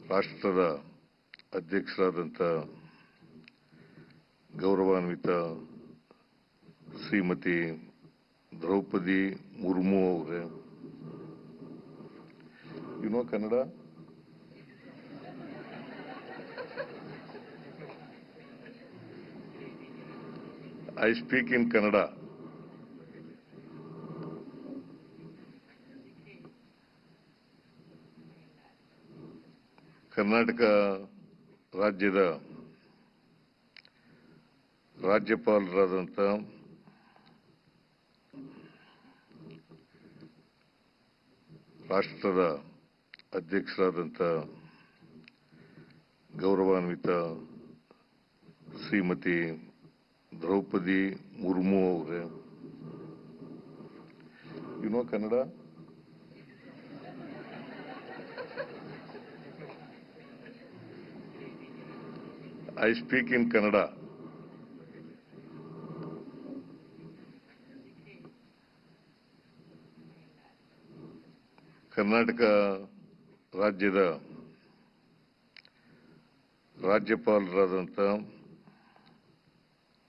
ರಾಷ್ಟ್ರದ ಅಧ್ಯಕ್ಷರಾದಂಥ ಗೌರವಾನ್ವಿತ ಶ್ರೀಮತಿ ದ್ರೌಪದಿ ಮುರ್ಮು ಅವರೇ, Kannada I speak in Kannada. Karnataka ರಾಜ್ಯದ ರಾಜ್ಯಪಾಲರಾದಂಥ ರಾಷ್ಟ್ರದ ಅಧ್ಯಕ್ಷರಾದಂಥ ಗೌರವಾನ್ವಿತ ಶ್ರೀಮತಿ ದ್ರೌಪದಿ ಮುರ್ಮು ಅವರೇ, Kannada I speak in Kannada. Karnataka ರಾಜ್ಯದ ರಾಜ್ಯಪಾಲರಾದಂಥ